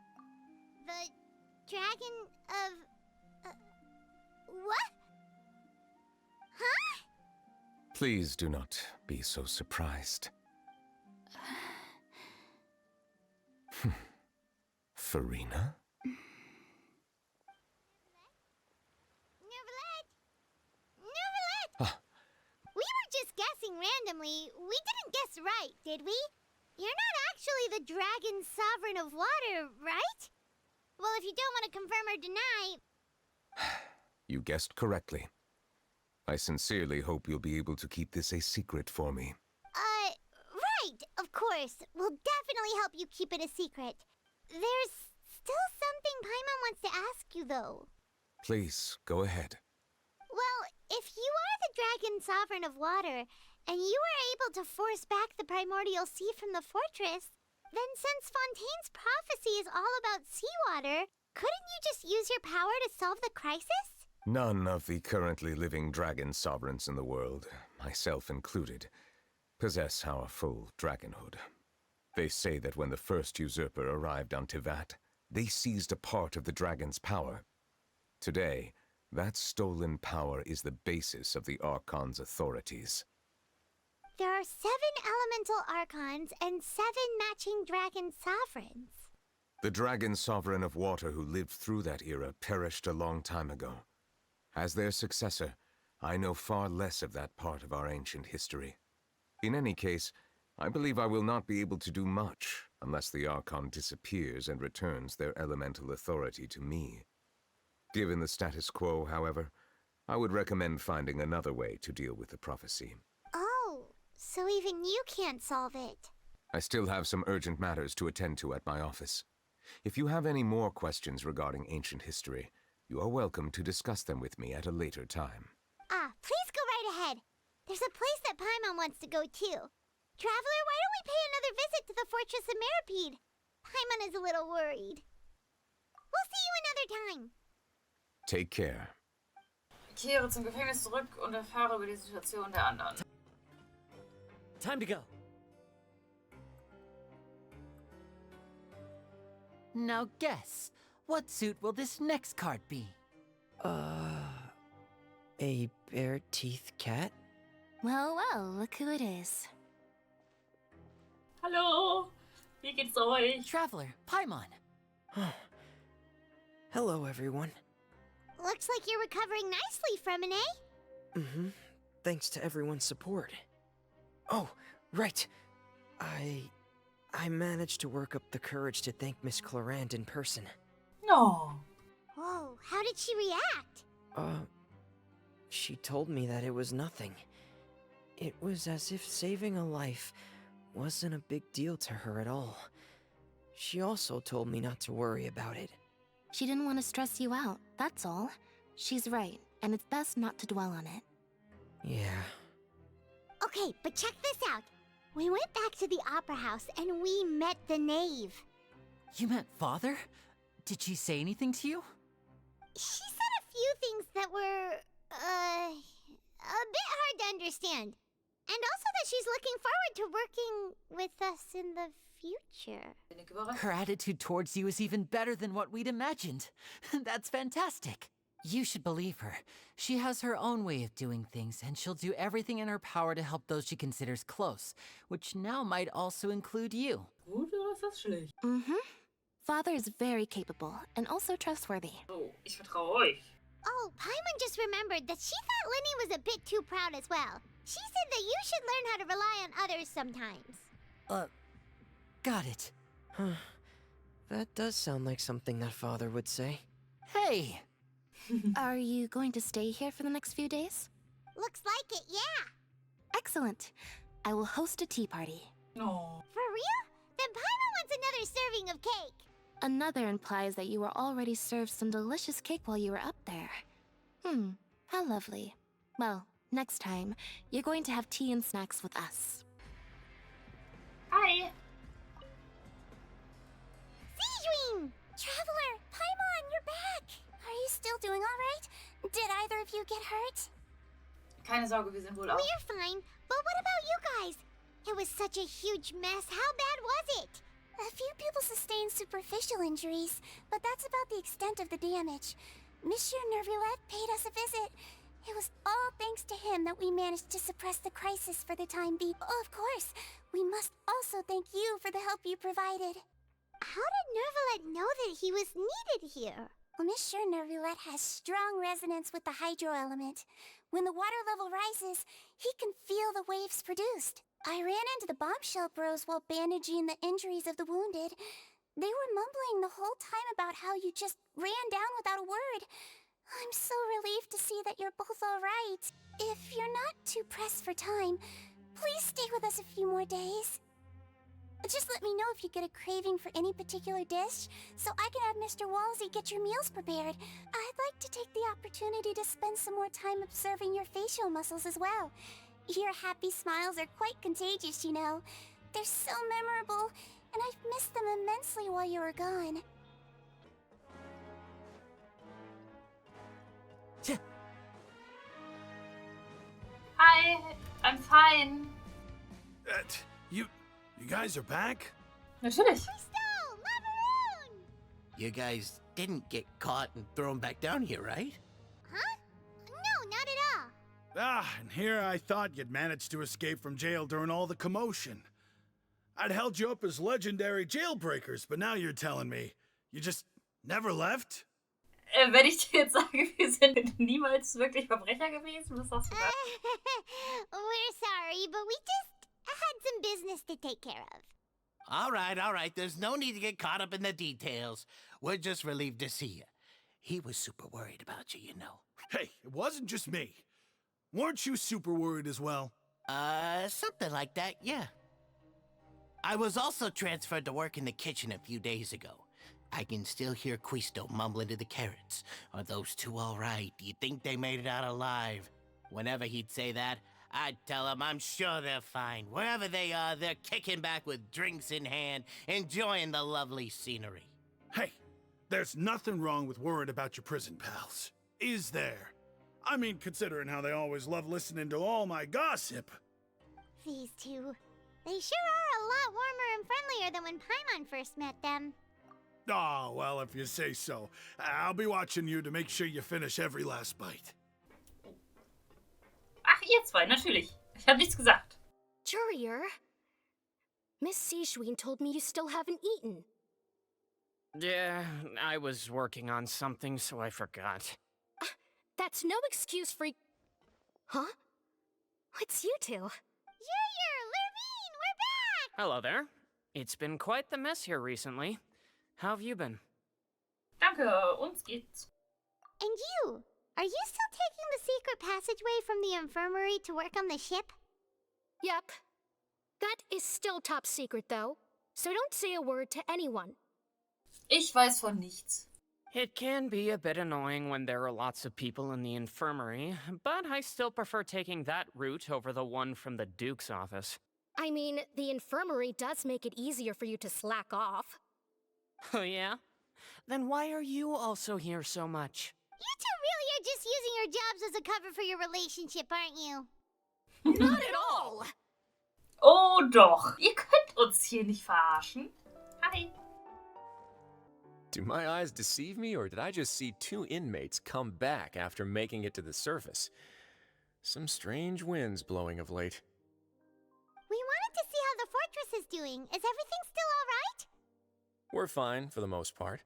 The dragon of... what? Huh? Please do not be so surprised. Furina? Neuvillette! We were just guessing randomly. We didn't guess right, did we? You're not actually the dragon sovereign of water, right? Well, if you don't want to confirm or deny... You guessed correctly. I sincerely hope you'll be able to keep this a secret for me. Right, of course. We'll definitely help you keep it a secret. There's still something Paimon wants to ask you, though. Please, go ahead. Well, if you are the dragon sovereign of water, and you were able to force back the primordial sea from the fortress, then since Fontaine's prophecy is all about seawater, couldn't you just use your power to solve the crisis? None of the currently living dragon sovereigns in the world, myself included, possess our full dragonhood. They say that when the first usurper arrived on Tevat, they seized a part of the dragon's power. Today, that stolen power is the basis of the Archon's authorities. There are 7 elemental Archons and 7 matching dragon sovereigns. The dragon sovereign of water who lived through that era perished a long time ago. As their successor, I know far less of that part of our ancient history. In any case, I believe I will not be able to do much unless the Archon disappears and returns their elemental authority to me. Given the status quo, however, I would recommend finding another way to deal with the prophecy. Oh, so even you can't solve it. I still have some urgent matters to attend to at my office. If you have any more questions regarding ancient history, you are welcome to discuss them with me at a later time. Please go right ahead. There's a place that Paimon wants to go too. Traveler, why don't we pay another visit to the Fortress of Meripede? Paimon is a little worried. We'll see you another time. Take care. Kehre zum Gefängnis zurück und erfahre über die Situation der anderen. Time to go. Now guess, what suit will this next card be? A bare-teeth cat? Well, well, look who it is. Hallo, wie geht's euch? Traveler, Paimon. Hello, everyone. Looks like you're recovering nicely from an A. Mm-hmm. Thanks to everyone's support. Oh, right. I managed to work up the courage to thank Miss Clorand in person. No. Whoa, how did she react? She told me that it was nothing. It was as if saving a life wasn't a big deal to her at all. She also told me not to worry about it. She didn't want to stress you out, that's all. She's right, and it's best not to dwell on it. Yeah. Okay, but check this out. We went back to the opera house and we met the knave. You met Father? Did she say anything to you? She said a few things that were, a bit hard to understand. And also that she's looking forward to working with us in the future. Her attitude towards you is even better than what we'd imagined. That's fantastic. You should believe her. She has her own way of doing things, and she'll do everything in her power to help those she considers close, which now might also include you. Gut oder ist das schlecht? Mm-hmm. Father is very capable, and also trustworthy. Oh, ich vertraue euch. Oh, Paimon just remembered that she thought Lenny was a bit too proud as well. She said that you should learn how to rely on others sometimes. Got it. Huh. That does sound like something that Father would say. Hey! Are you going to stay here for the next few days? Looks like it, yeah. Excellent. I will host a tea party. No. For real? Then Paimon wants another serving of cake. Another implies that you were already served some delicious cake while you were up there. How lovely. Well, next time, you're going to have tea and snacks with us. Hi. Seedream! Traveler, Paimon, you're back! Are you still doing alright? Did either of you get hurt? Keine Sorge, wir sind wohl auch. We're fine, but what about you guys? It was such a huge mess. How bad was it? A few people sustained superficial injuries, but that's about the extent of the damage. Monsieur Neuvillette paid us a visit. It was all thanks to him that we managed to suppress the crisis for the time being. Oh, of course, we must also thank you for the help you provided. How did Neuvillette know that he was needed here? Well, Monsieur Neuvillette has strong resonance with the hydro element. When the water level rises, he can feel the waves produced. I ran into the bombshell bros while bandaging the injuries of the wounded. They were mumbling the whole time about how you just ran down without a word. I'm so relieved to see that you're both all right. If you're not too pressed for time, please stay with us a few more days. Just let me know if you get a craving for any particular dish, so I can have Mr. Walsey get your meals prepared. I'd like to take the opportunity to spend some more time observing your facial muscles as well. Your happy smiles are quite contagious, you know. They're so memorable, and I've missed them immensely while you were gone. Hi, I'm fine. You guys are back? Natürlich. Crystal! Macaroon! You guys didn't get caught and thrown back down here, right? Huh? No, not at all. And here I thought you'd managed to escape from jail during all the commotion. I'd held you up as legendary jailbreakers, but now you're telling me you just never left? Wenn ich dir jetzt sage, wir sind niemals wirklich Verbrecher gewesen, was sagst du da? We're sorry, but we just had some business to take care of. All right. There's no need to get caught up in the details. We're just relieved to see you. He was super worried about you, you know. Hey, it wasn't just me. Weren't you super worried as well? Something like that, yeah. I was also transferred to work in the kitchen a few days ago. I can still hear Quisto mumbling to the carrots. Are those two all right? Do you think they made it out alive? Whenever he'd say that, I'd tell him I'm sure they're fine. Wherever they are, they're kicking back with drinks in hand, enjoying the lovely scenery. Hey, There's nothing wrong with worrying about your prison pals, is there? I mean, considering how they always love listening to all my gossip. These two. They sure are a lot warmer and friendlier than when Paimon first met them. Oh, well, if you say so. I'll be watching you to make sure you finish every last bite. Ach, ihr zwei, natürlich. Ich habe nichts gesagt. Jurier, Miss Sijwin told me you still haven't eaten. Yeah, I was working on something, so I forgot. That's no excuse for... Huh? What's you two? Jurier, Lurvine, we're back! Hello there. It's been quite the mess here recently. How have you been? Danke, uns geht's. And you? Are you still taking the secret passageway from the infirmary to work on the ship? Yep. That is still top secret, though. So don't say a word to anyone. Ich weiß von nichts. It can be a bit annoying when there are lots of people in the infirmary, but I still prefer taking that route over the one from the Duke's office. I mean, the infirmary does make it easier for you to slack off. Oh yeah? Then why are you also here so much? You two really are just using your jobs as a cover for your relationship, aren't you? Not at all! Oh doch, ihr könnt uns hier nicht verarschen. Hi. Do my eyes deceive me, or did I just see two inmates come back after making it to the surface? Some strange winds blowing of late. We wanted to see how the fortress is doing. Is everything still all right? We're fine, for the most part.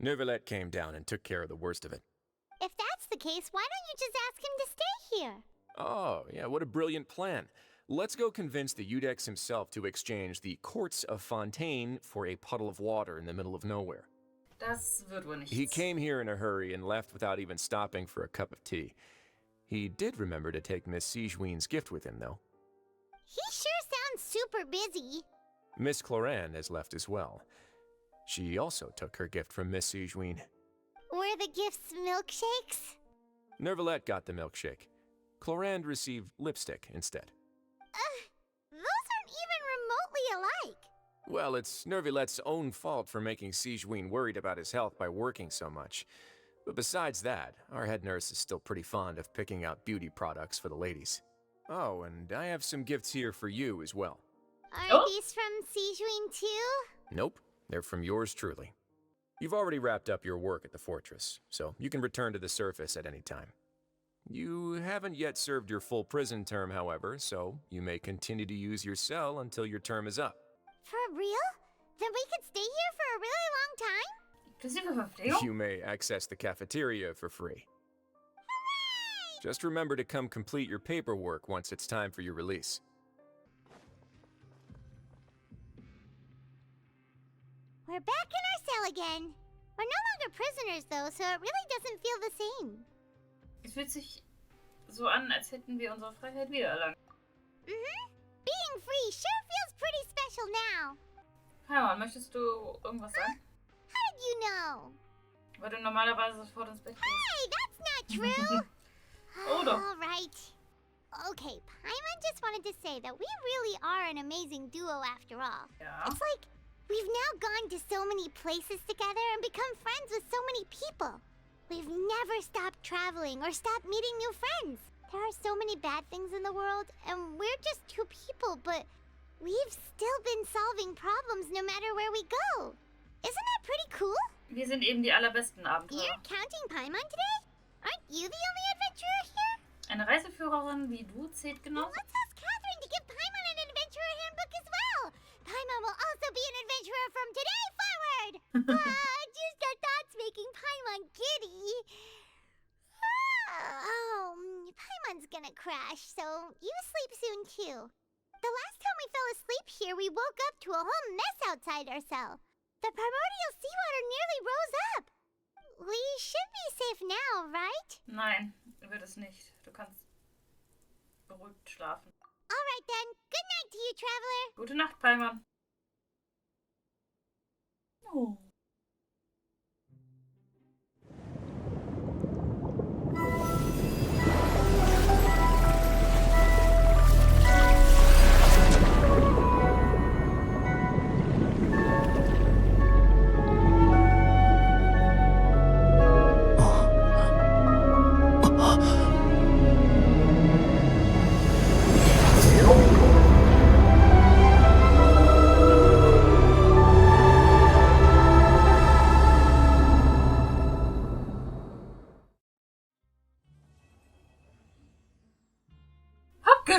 Neuvillette came down and took care of the worst of it. If that's the case, why don't you just ask him to stay here? Oh, yeah, what a brilliant plan. Let's go convince the Udex himself to exchange the Courts of Fontaine for a puddle of water in the middle of nowhere. Das wird wohl nichts. He came here in a hurry and left without even stopping for a cup of tea. He did remember to take Miss Sijwin's gift with him, though. He sure sounds super busy. Miss Cloran has left as well. She also took her gift from Miss Sijwin. Were the gifts milkshakes? Neuvillette got the milkshake. Cloran received lipstick instead. Those aren't even remotely alike. Well, it's Neuvillette's own fault for making Sijwin worried about his health by working so much. But besides that, our head nurse is still pretty fond of picking out beauty products for the ladies. Oh, and I have some gifts here for you as well. Are these from Sijwin too? Nope, they're from yours truly. You've already wrapped up your work at the fortress, so you can return to the surface at any time. You haven't yet served your full prison term, however, so you may continue to use your cell until your term is up. For real? Then we could stay here for a really long time? Inklusive Verpflegung? You may access the cafeteria for free. Hooray! Just remember to come complete your paperwork once it's time for your release. We're back in our cell again. We're no longer prisoners though, so it really doesn't feel the same. Es fühlt sich so an, als hätten wir unsere Freiheit wiedererlangt. Being free sure feels pretty special now. Hermann, möchtest du irgendwas sagen? How did you know? Weil du normalerweise sofort ins Bett gehst. Hey, that's not true. Oh, doch. All right. Okay, Paimon just wanted to say that we really are an amazing duo after all. Ja. It's like we've now gone to so many places together and become friends with so many people. We've never stopped traveling or stopped meeting new friends. There are so many bad things in the world, and we're just two people, but we've still been solving problems no matter where we go. Isn't that pretty cool? Wir sind eben die allerbesten Abenteurer. You're counting Paimon today? Aren't you the only adventurer here? Eine Reiseführerin wie du zählt genauso. Let's ask Catherine to give Paimon an adventurer handbook as well. Paimon will also be an adventurer from today forward. Just our thoughts making Paimon giddy. Paimon's gonna crash, so you sleep soon too. The last time we fell asleep here, we woke up to a whole mess outside our cell. The primordial seawater nearly rose up. We should be safe now, right? Nein, wird es nicht. Du kannst beruhigt schlafen. All right then. Good night to you, traveler. Gute Nacht, Paimon. Oh.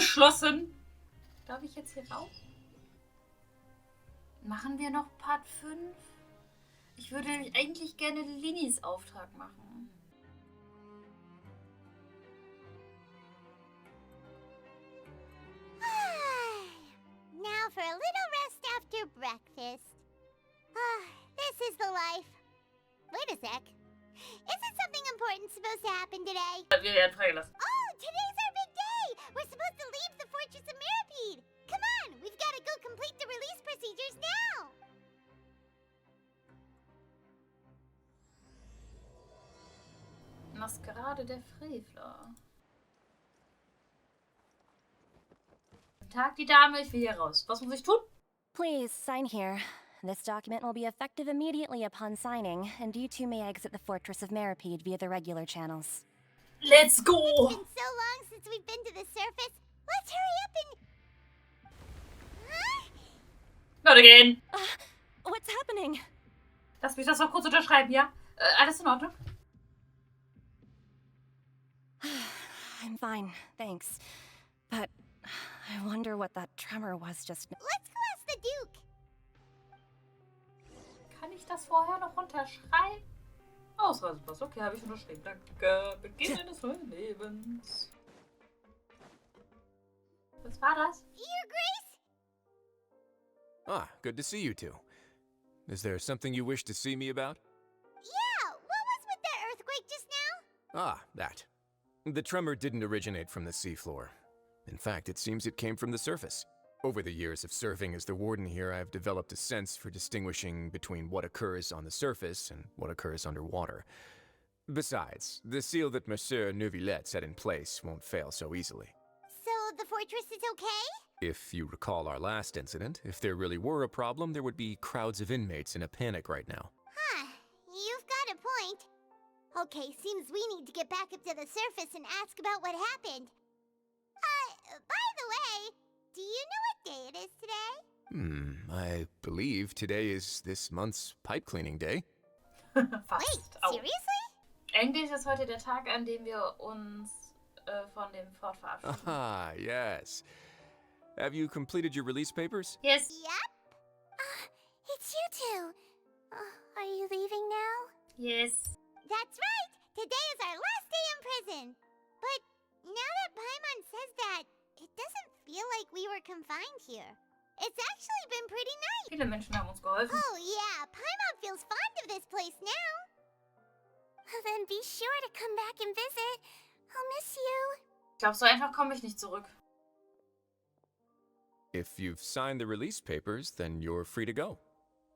abgeschlossen. Darf ich jetzt hier raus? Machen wir noch Part 5? Ich würde nämlich eigentlich gerne Linis Auftrag machen. Now for a little rest after breakfast. This is the life. Wait a sec. Isn't something important supposed to happen today? Wir werden freigelassen. Oh, today's our big day! We're supposed to leave the Fortress of Mirapede! Come on, we've got to go complete the release procedures now! Maskerade der Frevler. Guten Tag, die Dame, ich will hier raus. Was muss ich tun? Please, sign here. This document will be effective immediately upon signing, and you two may exit the Fortress of Mirapede via the regular channels. Let's go! It's been so long since we've been to the surface. Let's hurry up and... Not again. What's happening? Lass mich das noch kurz unterschreiben, ja? Alles in Ordnung? I'm fine, thanks. But I wonder what that tremor was just now. Let's go ask the Duke. Kann ich das vorher noch unterschreiben? Ausreisepass, okay, habe ich unterschrieben. Danke. Beginn eines neuen Lebens. Was war das? Your Grace? Ah, good to see you two. Is there something you wish to see me about? Yeah, what was with that earthquake just now? Ah, that. The tremor didn't originate from the seafloor. In fact, it seems it came from the surface. Over the years of serving as the warden here, I've developed a sense for distinguishing between what occurs on the surface and what occurs underwater. Besides, the seal that Monsieur Neuvillette set in place won't fail so easily. So the fortress is okay? If you recall our last incident, if there really were a problem, there would be crowds of inmates in a panic right now. Huh, you've got a point. Okay, seems we need to get back up to the surface and ask about what happened. By the way, do you know what day it is today? I believe today is this month's pipe cleaning day. Wait, seriously? Eigentlich ist heute der Tag, an dem wir uns von dem Fort verabschieden. Ah, yes. Have you completed your release papers? Yes. Yep. It's you two. Are you leaving now? Yes. That's right! Today is our last day in prison! But now that Paimon says that, it doesn't feel like we were confined here. It's actually been pretty nice! Viele Menschen haben uns geholfen. Oh yeah, Paimon feels fond of this place now! Then be sure to come back and visit. I'll miss you. Ich glaube, so einfach komme ich nicht zurück. If you've signed the release papers, then you're free to go.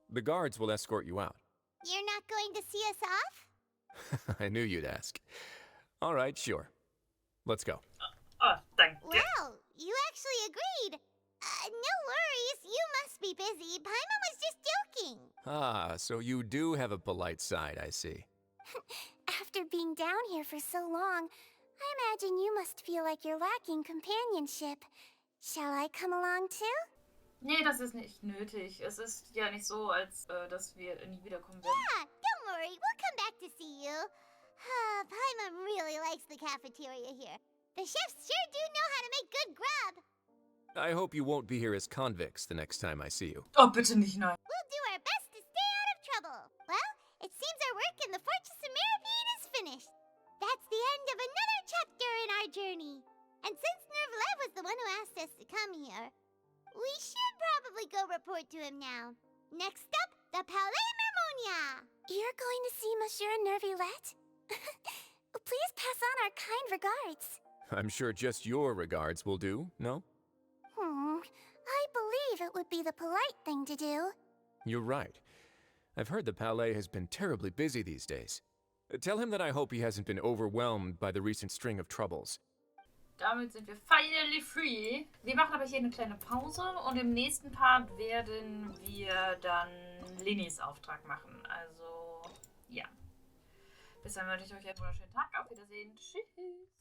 The guards will escort you out. You're not going to see us off? I knew you'd ask. All right, sure. Let's go. Oh, thank you. Wow, you actually agreed. No worries, you must be busy. Paimon was just joking. Ah, so you do have a polite side, I see. After being down here for so long, I imagine you must feel like you're lacking companionship. Shall I come along too? Nee, das ist nicht nötig. Es ist ja nicht so, als dass wir nie wiederkommen werden. Yeah, don't worry, we'll come back to see you. Paimon really likes the cafeteria here. The chefs sure do know how to make good grub. I hope you won't be here as convicts the next time I see you. Oh, bitte nicht, nein. We'll do our best to stay out of trouble. Well, it seems our work in the Fortress of Mirapede is finished. That's the end of another chapter in our journey. And since Neuvillette was the one who asked us to come here, we should probably go report to him now. Next up, the Palais Mermonia. You're going to see Monsieur Neuvillette? Please pass on our kind regards. I'm sure just your regards will do, no? I believe it would be the polite thing to do. You're right. I've heard the Palais has been terribly busy these days. Tell him that I hope he hasn't been overwhelmed by the recent string of troubles. Damit sind wir finally free. Wir machen aber hier eine kleine Pause und im nächsten Part werden wir dann Linis Auftrag machen. Also, ja. Bis dann wünsche ich euch einen wunderschönen Tag. Auf Wiedersehen. Tschüss.